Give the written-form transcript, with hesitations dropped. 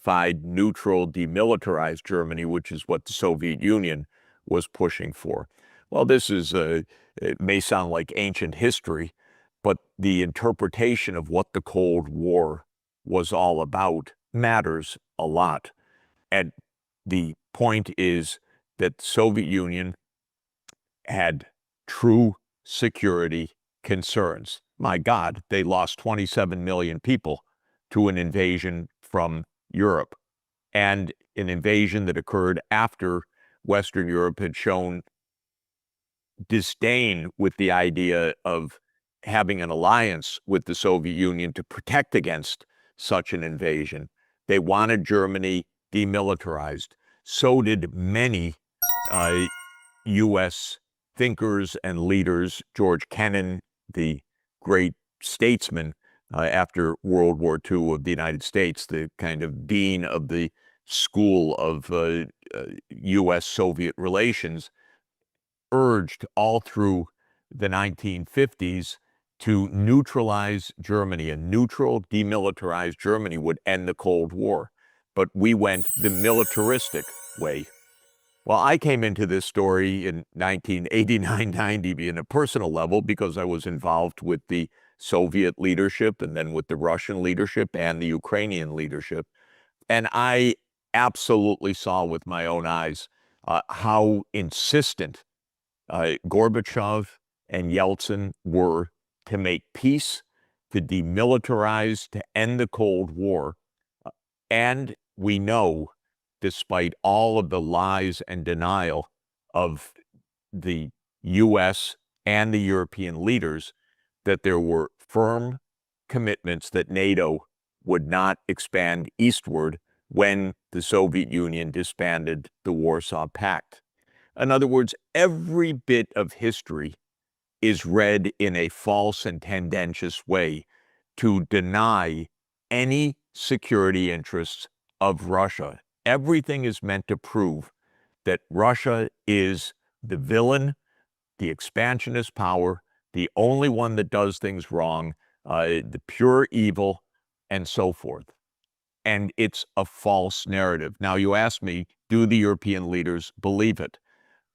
unified, neutral, demilitarized Germany, which is what the Soviet Union was pushing for. Well, it may sound like ancient history, but the interpretation of what the Cold War was all about matters a lot. And the point is that the Soviet Union had true security concerns. My God, they lost 27 million people to an invasion from Europe, and an invasion that occurred after Western Europe had shown disdain with the idea of having an alliance with the Soviet Union to protect against such an invasion. They wanted Germany demilitarized. So did many U.S. thinkers and leaders. George Kennan, the great statesman after World War II of the United States, the kind of dean of the school of U.S.-Soviet relations, urged all through the 1950s to neutralize Germany. A neutral, demilitarized Germany would end the Cold War. But we went the militaristic way. Well, I came into this story in 1989-90 in a personal level because I was involved with the Soviet leadership and then with the Russian leadership and the Ukrainian leadership. And I absolutely saw with my own eyes how insistent Gorbachev and Yeltsin were to make peace, to demilitarize, to end the Cold War. And we know, despite all of the lies and denial of the U.S. and the European leaders, that there were firm commitments that NATO would not expand eastward when the Soviet Union disbanded the Warsaw Pact. In other words, every bit of history is read in a false and tendentious way to deny any security interests of Russia. Everything is meant to prove that Russia is the villain, the expansionist power, the only one that does things wrong, the pure evil, and so forth. And it's a false narrative. Now, you ask me, do the European leaders believe it?